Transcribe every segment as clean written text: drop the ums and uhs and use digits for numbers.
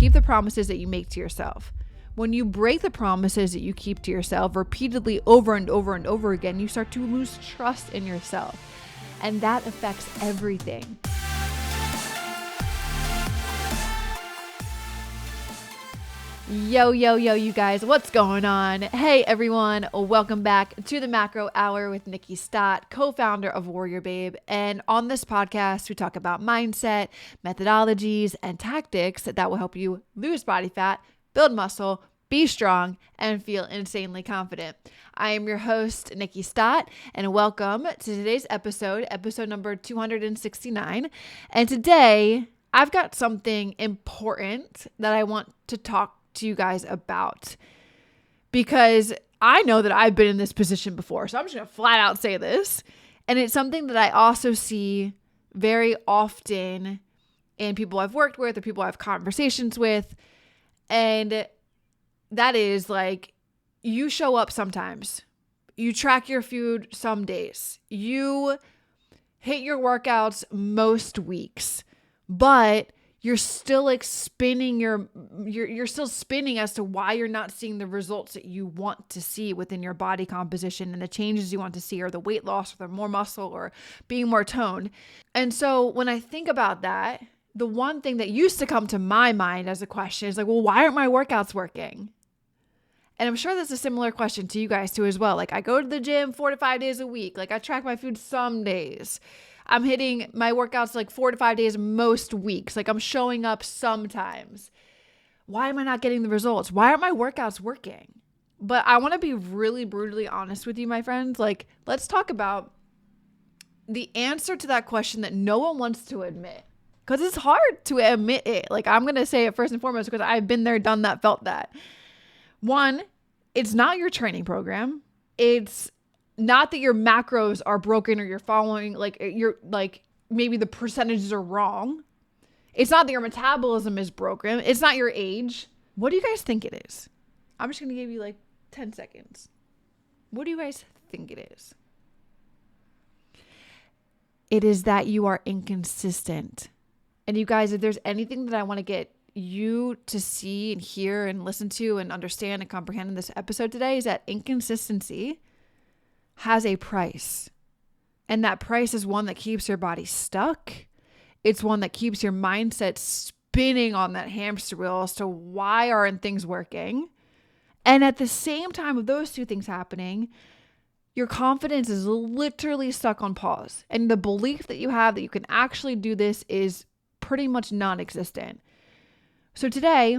keep the promises that you make to yourself. When you break the promises that you keep to yourself repeatedly over and over and over again, you start to lose trust in yourself. And that affects everything. Yo, you guys, what's going on? Hey, everyone. Welcome back to the Macro Hour with Nikki Stott, co-founder of WarriorBabe. And on this podcast, we talk about mindset, methodologies, and tactics that will help you lose body fat, build muscle, be strong, and feel insanely confident. I am your host, Nikki Stott, and welcome to today's episode number 269. And today, I've got something important that I want to talk to you guys about, because I know that I've been in this position before. So I'm just going to flat out say this. And it's something that I also see very often in people I've worked with or people I have conversations with. And that is like, you show up sometimes, you track your food some days, you hit your workouts most weeks, but you're still like spinning you're still spinning as to why you're not seeing the results that you want to see within your body composition and the changes you want to see, or the weight loss, or the more muscle, or being more toned. And so when I think about that, the one thing that used to come to my mind as a question is like, well, why aren't my workouts working? And I'm sure that's a similar question to you guys too as well. Like, I go to the gym 4 to 5 days a week. Like, I track my food some days. I'm hitting my workouts like 4 to 5 days most weeks. Like, I'm showing up sometimes. Why am I not getting the results? Why aren't my workouts working? But I want to be really brutally honest with you, my friends. Like, let's talk about the answer to that question that no one wants to admit. Because it's hard to admit it. Like, I'm going to say it first and foremost because I've been there, done that, felt that. One, it's not your training program. It's not that your macros are broken or you're following, like, you're like, maybe the percentages are wrong. It's not that your metabolism is broken. It's not your age. What do you guys think it is? I'm just going to give you like 10 seconds. What do you guys think it is? It is that you are inconsistent. And you guys, if there's anything that I want to get you to see and hear and listen to and understand and comprehend in this episode today, is that inconsistency has a price. And that price is one that keeps your body stuck. It's one that keeps your mindset spinning on that hamster wheel as to why aren't things working. And at the same time of those two things happening, your confidence is literally stuck on pause. And the belief that you have that you can actually do this is pretty much non-existent. So today,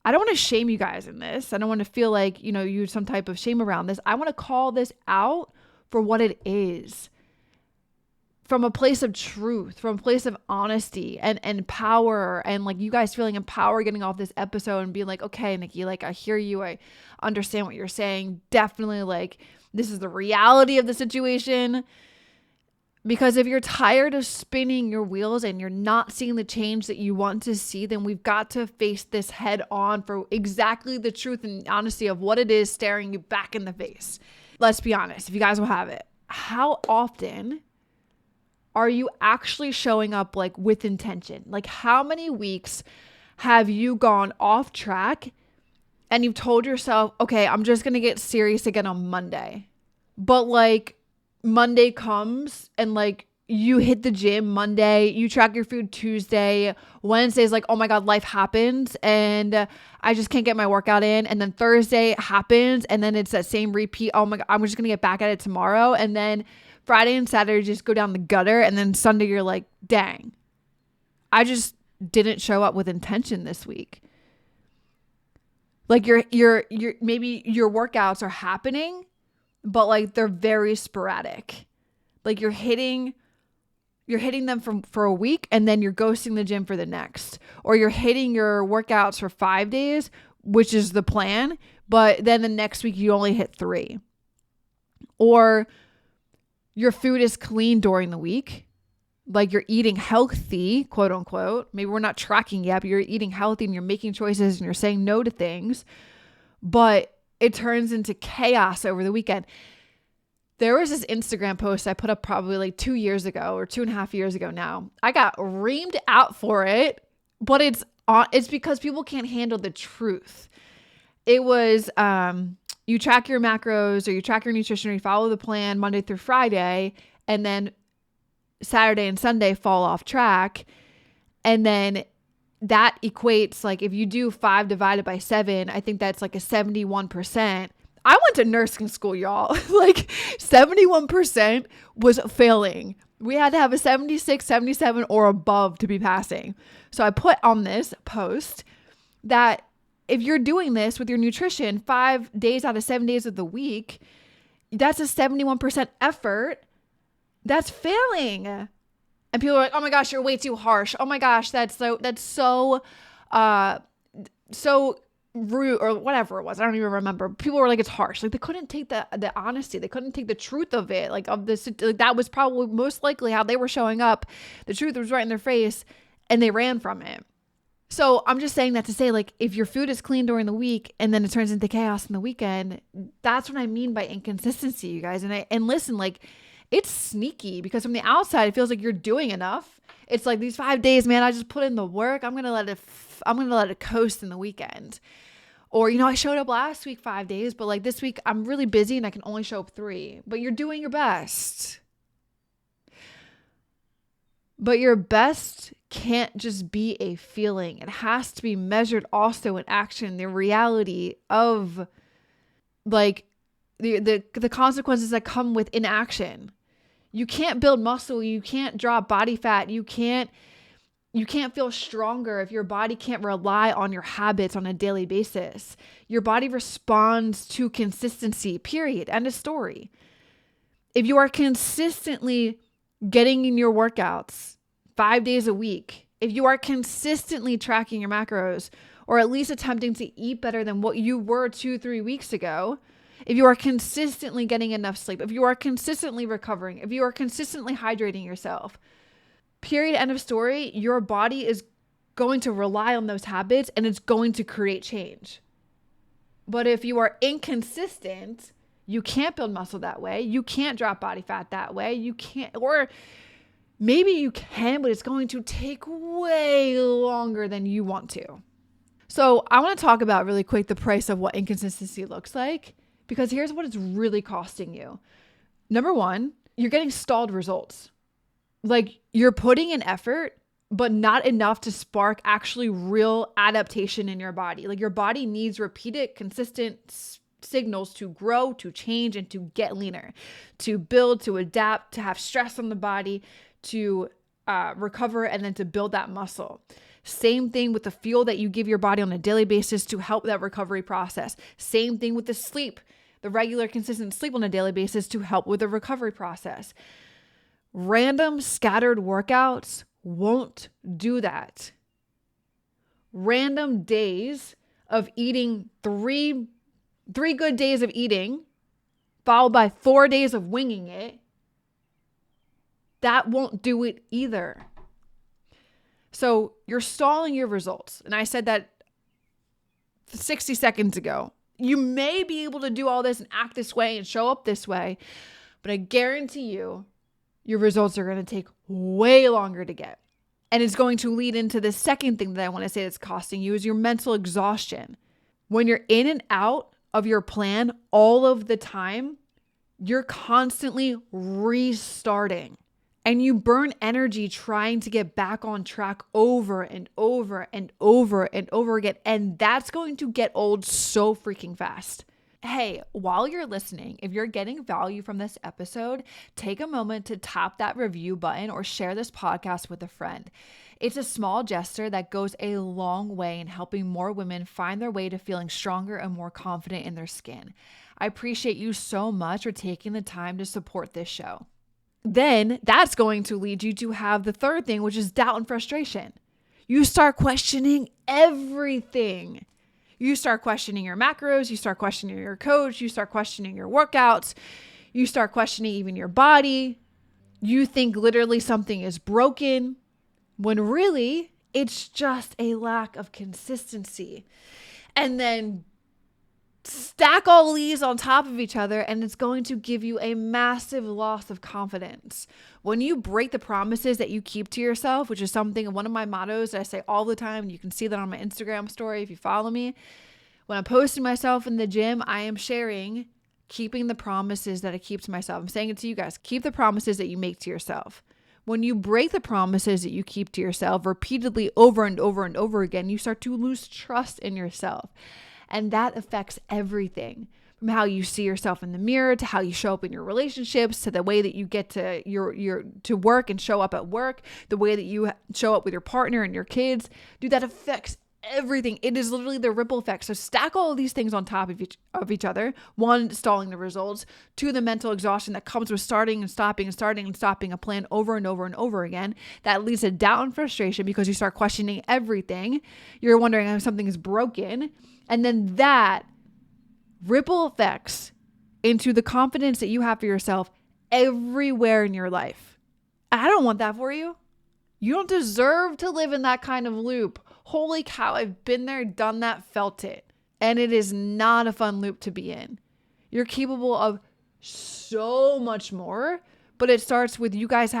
I don't want to shame you guys in this. I don't want to feel like, you some type of shame around this. I want to call this out for what it is. From a place of truth, from a place of honesty and power, and like you guys feeling empowered getting off this episode and being like, okay, Nikki, like I hear you. I understand what you're saying. Definitely, like, this is the reality of the situation. Because if you're tired of spinning your wheels and you're not seeing the change that you want to see, then we've got to face this head on for exactly the truth and honesty of what it is staring you back in the face. Let's be honest, if you guys will have it. How often are you actually showing up like with intention? Like, how many weeks have you gone off track and you've told yourself, okay, I'm just going to get serious again on Monday. But like, Monday comes and like you hit the gym Monday, you track your food Tuesday, Wednesday's like, oh my God, life happens and I just can't get my workout in. And then Thursday happens and then it's that same repeat. Oh my God, I'm just going to get back at it tomorrow. And then Friday and Saturday just go down the gutter. And then Sunday you're like, dang, I just didn't show up with intention this week. Like you're maybe your workouts are happening, but like they're very sporadic. Like you're hitting them for a week and then you're ghosting the gym for the next. Or you're hitting your workouts for 5 days, which is the plan, but then the next week you only hit 3. Or your food is clean during the week. Like you're eating healthy, quote unquote. Maybe we're not tracking yet, but you're eating healthy and you're making choices and you're saying no to things. But it turns into chaos over the weekend. There was this Instagram post I put up probably like 2 years ago or 2.5 years ago now. I got reamed out for it, but it's It's because people can't handle the truth. It was, you track your macros or you track your nutrition or you follow the plan Monday through Friday, and then Saturday and Sunday fall off track. And then that equates, like, if you do 5 divided by 7, I think that's like a 71%. I went to nursing school, y'all. Like 71% was failing. We had to have a 76, 77 or above to be passing. So I put on this post that if you're doing this with your nutrition 5 days out of 7 days of the week, that's a 71% effort. That's failing. And people are like, oh my gosh, you're way too harsh. Oh my gosh, that's so rude, or whatever it was. I don't even remember. People were like, it's harsh. Like, they couldn't take the honesty. They couldn't take the truth of it. Like, of this, like, that was probably most likely how they were showing up. The truth was right in their face and they ran from it. So I'm just saying that to say, like, if your food is clean during the week and then it turns into chaos in the weekend, that's what I mean by inconsistency, you guys. And listen, like, it's sneaky because from the outside, it feels like you're doing enough. It's like these 5 days, man, I just put in the work. I'm going to let it coast in the weekend. Or, I showed up last week 5 days, but like this week I'm really busy and I can only show up 3, but you're doing your best. But your best can't just be a feeling. It has to be measured also in action, the reality of like the consequences that come with inaction. You can't build muscle. You can't drop body fat. You can't feel stronger if your body can't rely on your habits on a daily basis. Your body responds to consistency, period. End of story. If you are consistently getting in your workouts 5 days a week, if you are consistently tracking your macros, or at least attempting to eat better than what you were 2-3 weeks ago, if you are consistently getting enough sleep, if you are consistently recovering, if you are consistently hydrating yourself, period, end of story, your body is going to rely on those habits and it's going to create change. But if you are inconsistent, you can't build muscle that way. You can't drop body fat that way. You can't, or maybe you can, but it's going to take way longer than you want to. So I want to talk about really quick the price of what inconsistency looks like, because here's what it's really costing you. Number one, you're getting stalled results. Like, you're putting in effort, but not enough to spark actually real adaptation in your body. Like, your body needs repeated, consistent signals to grow, to change, and to get leaner, to build, to adapt, to have stress on the body, to recover, and then to build that muscle. Same thing with the fuel that you give your body on a daily basis to help that recovery process. Same thing with the sleep, the regular, consistent sleep on a daily basis to help with the recovery process. Random scattered workouts won't do that. Random days of eating, three good days of eating, followed by 4 days of winging it, that won't do it either. So you're stalling your results. And I said that 60 seconds ago. You may be able to do all this and act this way and show up this way, but I guarantee you, your results are going to take way longer to get. And it's going to lead into the second thing that I want to say that's costing you is your mental exhaustion. When you're in and out of your plan all of the time, you're constantly restarting. And you burn energy trying to get back on track over and over and over and over again. And that's going to get old so freaking fast. Hey, while you're listening, if you're getting value from this episode, take a moment to tap that review button or share this podcast with a friend. It's a small gesture that goes a long way in helping more women find their way to feeling stronger and more confident in their skin. I appreciate you so much for taking the time to support this show. Then that's going to lead you to have the third thing, which is doubt and frustration. You start questioning everything. You start questioning your macros. You start questioning your coach. You start questioning your workouts. You start questioning even your body. You think literally something is broken when really it's just a lack of consistency. And then Stack all these on top of each other, and it's going to give you a massive loss of confidence. When you break the promises that you keep to yourself, which is one of my mottos that I say all the time, you can see that on my Instagram story if you follow me. When I'm posting myself in the gym, I am sharing keeping the promises that I keep to myself. I'm saying it to you guys. Keep the promises that you make to yourself. When you break the promises that you keep to yourself repeatedly over and over and over again, you start to lose trust in yourself. And that affects everything, from how you see yourself in the mirror, to how you show up in your relationships, to the way that you get to to work and show up at work, the way that you show up with your partner and your kids. Dude, that affects everything. It is literally the ripple effect. So stack all of these things on top of each other. One, stalling the results. Two, the mental exhaustion that comes with starting and stopping and starting and stopping a plan over and over and over again. That leads to doubt and frustration because you start questioning everything. You're wondering if something is broken. And then that ripple effects into the confidence that you have for yourself everywhere in your life. I don't want that for you. You don't deserve to live in that kind of loop. Holy cow, I've been there, done that, felt it. And it is not a fun loop to be in. You're capable of so much more, but it starts with you guys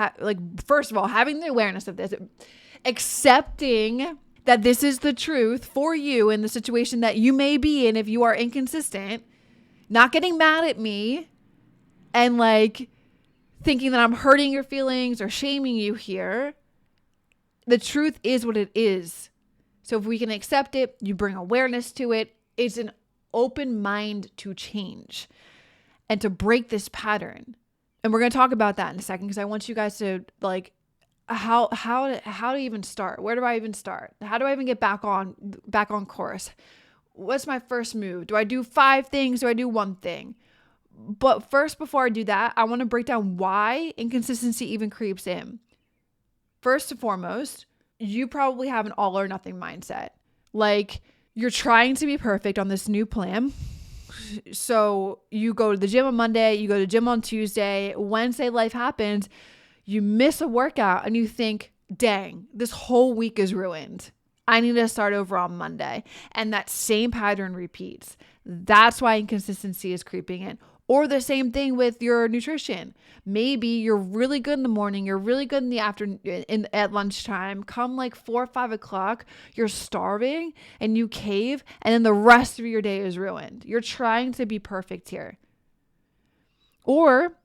first of all, having the awareness of this, accepting that this is the truth for you in the situation that you may be in if you are inconsistent, not getting mad at me and thinking that I'm hurting your feelings or shaming you here. The truth is what it is. So if we can accept it, you bring awareness to it, it's an open mind to change and to break this pattern. And we're going to talk about that in a second because I want you guys to how to even start. Where do I even start? How do I even get back on course? What's my first move? Do I do 5 things? Do I do 1 thing? But first, before I do that, I want to break down why inconsistency even creeps in. First and foremost, you probably have an all or nothing mindset. You're trying to be perfect on this new plan. So you go to the gym on Monday, you go to the gym on Tuesday, Wednesday life happens, you miss a workout and you think, dang, this whole week is ruined. I need to start over on Monday. And that same pattern repeats. That's why inconsistency is creeping in. Or the same thing with your nutrition. Maybe you're really good in the morning, you're really good in the afternoon, at lunchtime. Come 4 or 5 o'clock, you're starving and you cave, and then the rest of your day is ruined. You're trying to be perfect here. Or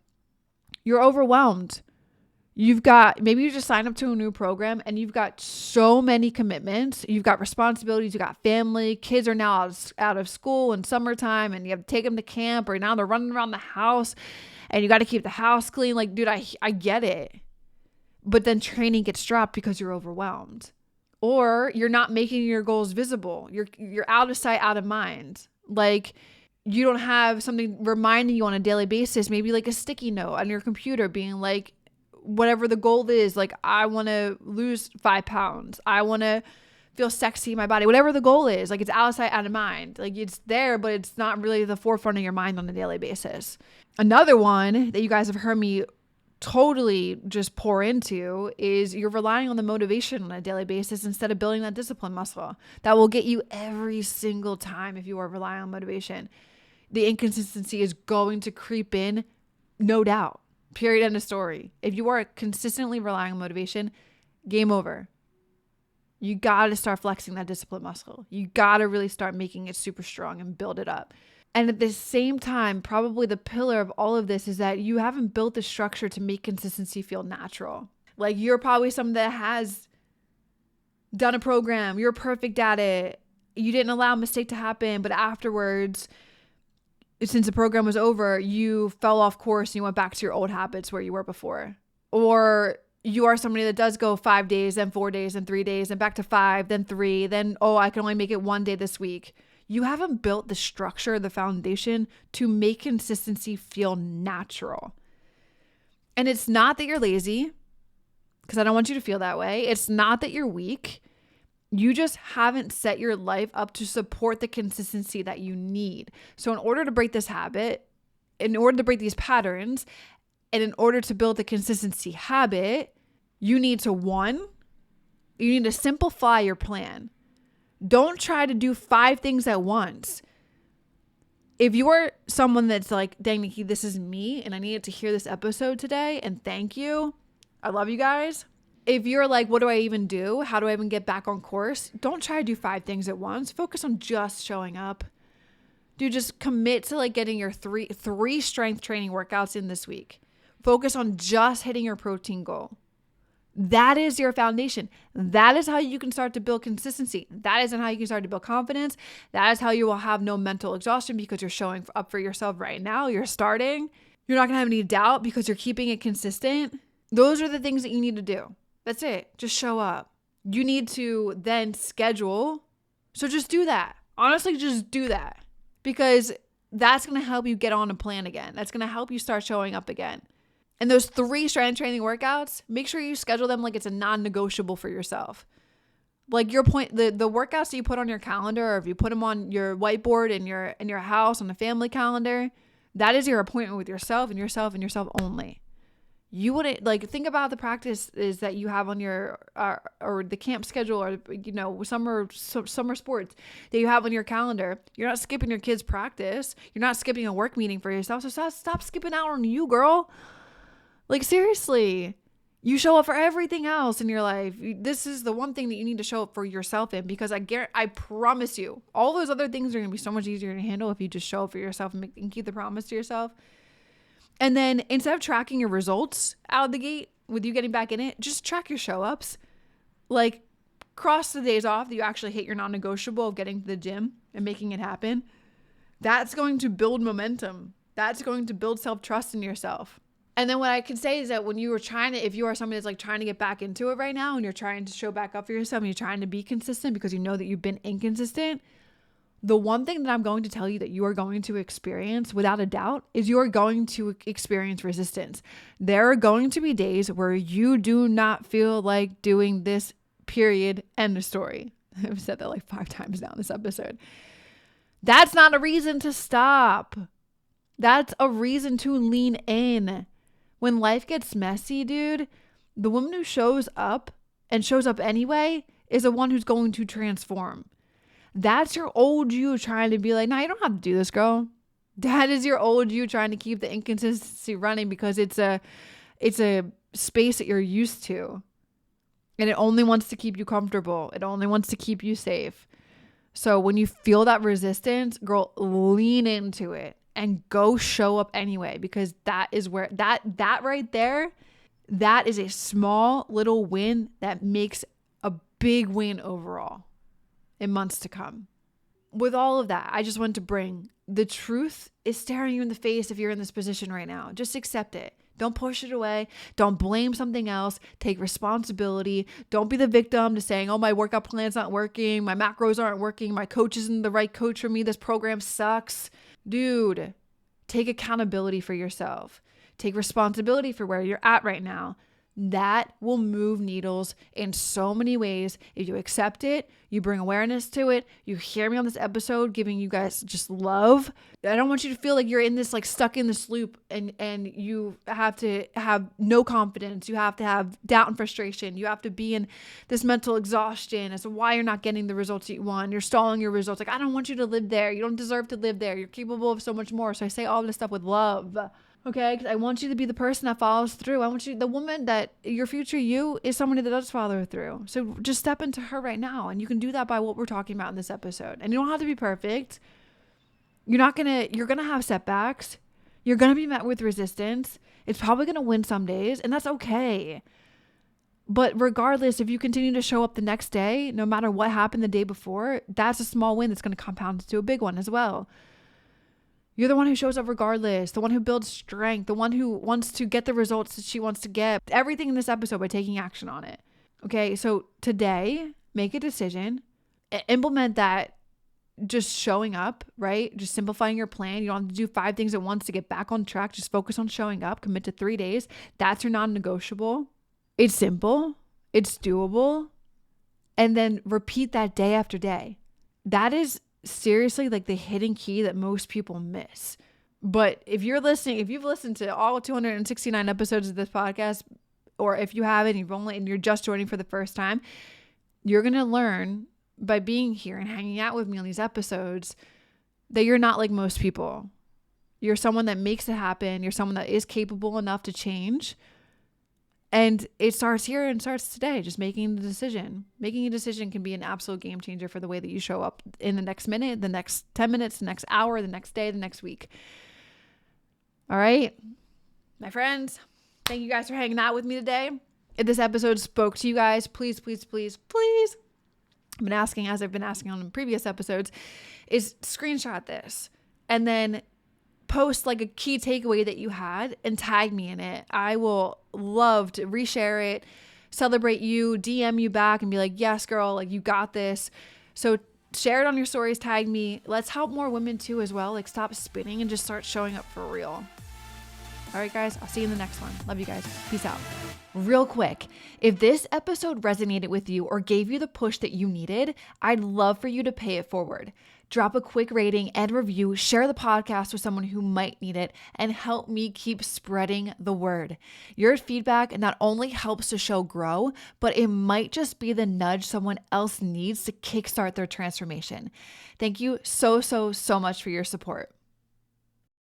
you're overwhelmed. Maybe you just signed up to a new program and you've got so many commitments. You've got responsibilities, you've got family, kids are now out of school in summertime and you have to take them to camp, or now they're running around the house and you got to keep the house clean. Dude, I get it. But then training gets dropped because you're overwhelmed. Or you're not making your goals visible. You're out of sight, out of mind. You don't have something reminding you on a daily basis, maybe a sticky note on your computer being whatever the goal is, I want to lose 5 pounds. I want to feel sexy in my body. Whatever the goal is, it's out of sight, out of mind. It's there, but it's not really the forefront of your mind on a daily basis. Another one that you guys have heard me totally just pour into is you're relying on the motivation on a daily basis instead of building that discipline muscle. That will get you every single time if you are relying on motivation. The inconsistency is going to creep in, no doubt. Period. End of story. If you are consistently relying on motivation, game over. You got to start flexing that discipline muscle. You got to really start making it super strong and build it up. And at the same time, probably the pillar of all of this is that you haven't built the structure to make consistency feel natural. You're probably someone that has done a program. You're perfect at it. You didn't allow a mistake to happen, but afterwards, since the program was over, you fell off course and you went back to your old habits where you were before. Or you are somebody that does go 5 days, then 4 days, then 3 days, then back to 5, then 3, then, I can only make it 1 day this week. You haven't built the structure, the foundation to make consistency feel natural. And it's not that you're lazy, because I don't want you to feel that way. It's not that you're weak. You just haven't set your life up to support the consistency that you need. So in order to break this habit, in order to break these patterns, and in order to build the consistency habit, you need to simplify your plan. Don't try to do 5 things at once. If you're someone that's like, dang, Nikki, this is me and I needed to hear this episode today, and thank you. I love you guys. If you're like, what do I even do? How do I even get back on course? Don't try to do 5 things at once. Focus on just showing up. Dude, just commit to like getting your three strength training workouts in this week. Focus on just hitting your protein goal. That is your foundation. That is how you can start to build consistency. That is how you can start to build confidence. That is how you will have no mental exhaustion because you're showing up for yourself right now. You're starting. You're not going to have any doubt because you're keeping it consistent. Those are the things that you need to do. That's it. Just show up. You need to then schedule. So just do that. Honestly, just do that because that's going to help you get on a plan again. That's going to help you start showing up again. And those 3 strength training workouts, make sure you schedule them like it's a non-negotiable for yourself. Like the workouts that you put on your calendar, or if you put them on your whiteboard in your house on a family calendar, that is your appointment with yourself and yourself and yourself only. You wouldn't think about the practices that you have on your or the camp schedule, or summer sports that you have on your calendar. You're not skipping your kids' practice. You're not skipping a work meeting for yourself. So stop skipping out on you, girl. Like, seriously, you show up for everything else in your life. This is the one thing that you need to show up for yourself in, because I promise you, all those other things are going to be so much easier to handle if you just show up for yourself and keep the promise to yourself. And then instead of tracking your results out of the gate with you getting back in it, just track your show ups. Like, cross the days off that you actually hit your non-negotiable of getting to the gym and making it happen. That's going to build momentum. That's going to build self-trust in yourself. And then what I can say is that when you were if you are somebody that's like trying to get back into it right now and you're trying to show back up for yourself and you're trying to be consistent because you know that you've been inconsistent, the one thing that I'm going to tell you that you are going to experience without a doubt is you are going to experience resistance. There are going to be days where you do not feel like doing this, period, end of story. I've said that like 5 times now in this episode. That's not a reason to stop. That's a reason to lean in. When life gets messy, dude, the woman who shows up and shows up anyway is the one who's going to transform. That's your old you trying to be like, nah, you don't have to do this, girl. That is your old you trying to keep the inconsistency running because it's a space that you're used to. And it only wants to keep you comfortable. It only wants to keep you safe. So when you feel that resistance, girl, lean into it. And go show up anyway, because that is where that right there, that is a small little win that makes a big win overall in months to come. With all of that, I just want to bring the truth is staring you in the face if you're in this position right now. Just accept it. Don't push it away. Don't blame something else. Take responsibility. Don't be the victim to saying, oh, my workout plan's not working. My macros aren't working. My coach isn't the right coach for me. This program sucks. Dude, take accountability for yourself. Take responsibility for where you're at right now. That will move needles in so many ways. If you accept it, you bring awareness to it, you hear me on this episode giving you guys just love. I don't want you to feel like you're in this, like stuck in this loop and you have to have no confidence. You have to have doubt and frustration. You have to be in this mental exhaustion as to why you're not getting the results that you want. You're stalling your results. Like, I don't want you to live there. You don't deserve to live there. You're capable of so much more. So I say all this stuff with love. Okay, because I want you to be the person that follows through. I want you, the woman that your future you is somebody that does follow through. So just step into her right now. And you can do that by what we're talking about in this episode. And you don't have to be perfect. You're going to have setbacks. You're going to be met with resistance. It's probably going to win some days, and that's okay. But regardless, if you continue to show up the next day, no matter what happened the day before, that's a small win that's going to compound into a big one as well. You're the one who shows up regardless, the one who builds strength, the one who wants to get the results that she wants to get. Everything in this episode by taking action on it. Okay, so today, make a decision, implement that, just showing up, right? Just simplifying your plan. You don't have to do 5 things at once to get back on track. Just focus on showing up, commit to 3 days. That's your non-negotiable. It's simple, it's doable, and then repeat that day after day. That is seriously like the hidden key that most people miss. But if you've listened to all 269 episodes of this podcast, or if you haven't, and you're just joining for the first time, you're going to learn by being here and hanging out with me on these episodes that you're not like most people. You're someone that makes it happen. You're someone that is capable enough to change. And it starts here and starts today, just making the decision. Making a decision can be an absolute game changer for the way that you show up in the next minute, the next 10 minutes, the next hour, the next day, the next week. All right, my friends, thank you guys for hanging out with me today. If this episode spoke to you guys, please, please, please, please, I've been asking, as I've been asking on previous episodes, is screenshot this and then post like a key takeaway that you had and tag me in it. I will love to reshare it, celebrate you, DM you back and be like, yes, girl, like you got this. So share it on your stories, tag me. Let's help more women too as well. Like stop spinning and just start showing up for real. All right, guys, I'll see you in the next one. Love you guys. Peace out. Real quick, if this episode resonated with you or gave you the push that you needed, I'd love for you to pay it forward. Drop a quick rating and review, share the podcast with someone who might need it, and help me keep spreading the word. Your feedback not only helps the show grow, but it might just be the nudge someone else needs to kickstart their transformation. Thank you so, so, so much for your support.